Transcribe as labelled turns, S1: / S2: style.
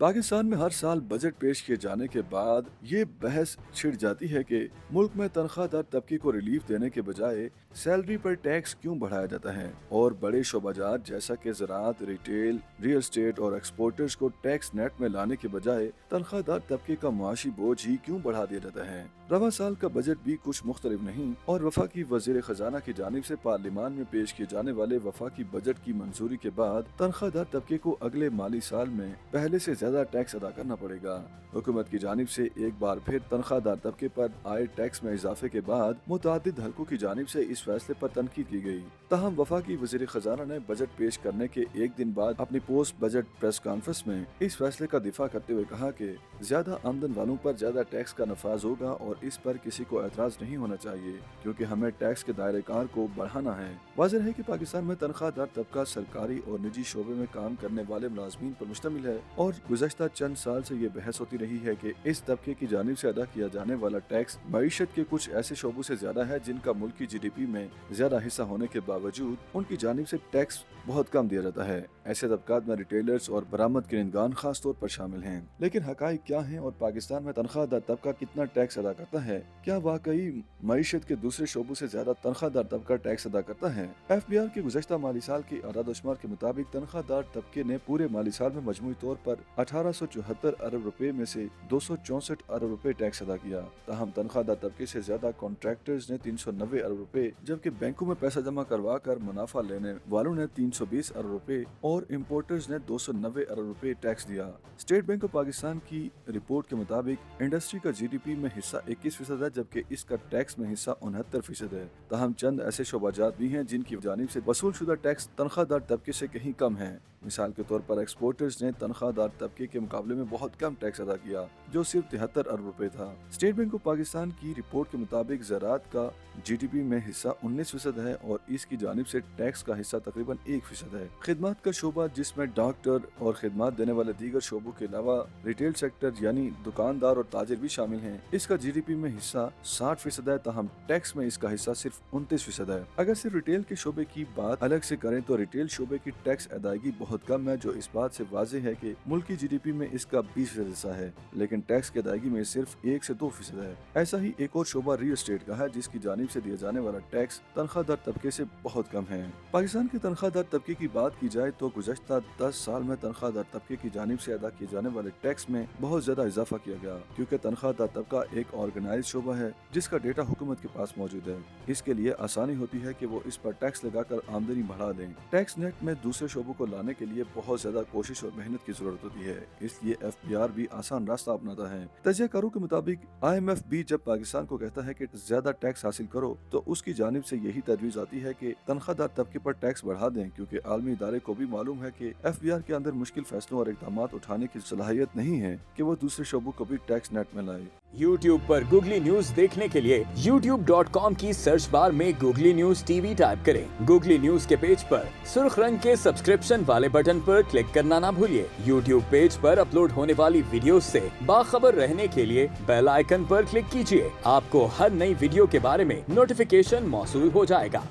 S1: पाकिस्तान में हर साल बजट पेश किए जाने के बाद ये बहस छिड़ जाती है कि मुल्क में तनख्वाहदार तबके को रिलीफ देने के बजाय सैलरी पर टैक्स क्यों बढ़ाया जाता है और बड़े शोबाजात जैसा कि ज़राअत, रिटेल, रियल एस्टेट और एक्सपोर्टर्स को टैक्स नेट में लाने के बजाय तनख्वाहदार तबके का मुआशी बोझ ही क्यों बढ़ा दिया जाता है। रवा साल का बजट भी कुछ मुख्तलिफ नहीं और वफाकी वज़ीर खजाना की जानिब से पार्लियामान में पेश किए जाने वाले वफाकी बजट की मंजूरी के बाद तनख्वाहदार तबके को अगले माली साल में पहले से ज्यादा टैक्स अदा करना पड़ेगा। हुकूमत की जानिब से एक बार फिर तनख्वाहदार तबके पर आए टैक्स में इजाफे के बाद मुतादिद हलकों की जानिब से इस फैसले पर तनकीद की गई। ताहम वफाकी वज़ीर खजाना ने बजट पेश करने के एक दिन बाद अपनी पोस्ट बजट प्रेस कॉन्फ्रेंस में इस फैसले का दिफा करते हुए कहा कि ज्यादा आमदन वालों पर ज्यादा टैक्स का नफाज होगा और इस पर किसी को एतराज नहीं होना चाहिए क्योंकि हमें टैक्स के दायरे कार को बढ़ाना है। वाज़ेह है कि पाकिस्तान में तनख्वाहदार तबका सरकारी और निजी शोबे में काम करने वाले मुलाजमीन पर मुश्तमिल है और गुज़श्ता चंद साल से ये बहस होती रही है कि इस तबके की जानिब से अदा किया जाने वाला टैक्स मईशत के कुछ ऐसे शोबों से ज्यादा है जिनका मुल्की GDP में ज्यादा हिस्सा होने के बावजूद उनकी जानिब से टैक्स बहुत कम दिया जाता है। ऐसे तबकात में रिटेलर्स और बरामद किरनगान खास तौर पर शामिल हैं। लेकिन हकाइक क्या हैं और पाकिस्तान में तनख्वाहदार तबका कितना टैक्स अदा करता है? क्या वाकई मईशत के दूसरे शोबों से ज्यादा तनख्वाहदार तबका टैक्स अदा करता है? FBR के गुज़श्ता माली साल की आदाद-ओ-शुमार के मुताबिक तनख्वाहदार तबके ने पूरे माली साल में मजमूई तौर पर 1874 अरब रुपए में से 264 अरब रुपए टैक्स अदा किया। ताहम तनख्वाहदार तबके से ज्यादा कॉन्ट्रैक्टर्स ने 390 अरब रुपए, जबकि बैंकों में पैसा जमा करवा कर मुनाफा लेने वालों ने 320 अरब रुपए और इम्पोर्टर्स ने 290 अरब रुपए टैक्स दिया। स्टेट बैंक ऑफ पाकिस्तान की रिपोर्ट के मुताबिक इंडस्ट्री का GDP में हिस्सा 21% है, जबकि इसका टैक्स में हिस्सा 69% है। ताहम चंद ऐसे शोबाजात भी हैं जिनकी जानिब से वसूल शुदा टैक्स तनख्वाहदार तबके से कहीं कम है। मिसाल के तौर पर एक्सपोर्टर्स ने तनख्वाहदार तबके के मुकाबले में बहुत कम टैक्स अदा किया जो सिर्फ 73 अरब रुपए था। स्टेट बैंक ऑफ पाकिस्तान की रिपोर्ट के मुताबिक ज़राअत का GDP में हिस्सा 19% है और इसकी जानिब से टैक्स का हिस्सा तकरीबन 1% है। खिदमत का शोबा जिसमें डॉक्टर और खिदमत देने वाले दीगर शोबों के अलावा रिटेल सेक्टर यानी दुकानदार और ताजिर भी शामिल हैं, इसका GDP में हिस्सा 60% है। ताहम टैक्स में इसका हिस्सा सिर्फ 29% है। अगर सिर्फ रिटेल के शोबे की बात अलग से करें तो रिटेल शोबे की टैक्स अदायगी बहुत कम है, जो इस बात से वाज़ेह है कि मुल्की GDP में इसका 20% हिस्सा है, लेकिन टैक्स की अदायगी में सिर्फ 1 से 2% है। ऐसा ही एक और शोबा रियल एस्टेट का है जिसकी जानिब से दिया जाने वाला टैक्स तनख्वाहदार तबके से बहुत कम है। पाकिस्तान के तनख्वाहदार तबके की बात की जाए तो गुज़श्ता 10 साल में तनख्वाहदार तबके की जानिब से अदा किए जाने वाले टैक्स में बहुत ज्यादा इजाफा किया गया क्योंकि तनख्वाहदार तबका एक ऑर्गेनाइज शोबा है जिसका डेटा हुकूमत के पास मौजूद है। इसके लिए आसानी होती है कि वो इस पर टैक्स लगाकर आमदनी बढ़ा दें। टैक्स नेट में दूसरे शोबों को लाने के लिए बहुत ज्यादा कोशिश और मेहनत की जरूरत होती है, इसलिए FBR भी आसान रास्ता अपनाता है। तजज़ियाकारों के मुताबिक IMF भी जब पाकिस्तान को कहता है कि ज्यादा टैक्स हासिल करो तो उसकी जानिब से यही तजवीज़ आती है कि तनख्वाहदार तबके पर टैक्स बढ़ा दें, क्योंकि आलमी इदारे को भी मालूम है कि FBR के अंदर मुश्किल फैसलों और इक़दाम उठाने की सलाहियत नहीं है कि वो दूसरे शोबों को भी टैक्स नेट में लाए।
S2: YouTube पर गूगली न्यूज देखने के लिए youtube.com की सर्च बार में गूगली न्यूज TV टाइप करें। गूगली न्यूज के पेज पर सुर्ख रंग के सब्सक्रिप्शन वाले बटन पर क्लिक करना ना भूलिए। YouTube पेज पर अपलोड होने वाली वीडियोस से बाखबर रहने के लिए बेल आइकन पर क्लिक कीजिए। आपको हर नई वीडियो के बारे में नोटिफिकेशन मौसूल हो जाएगा।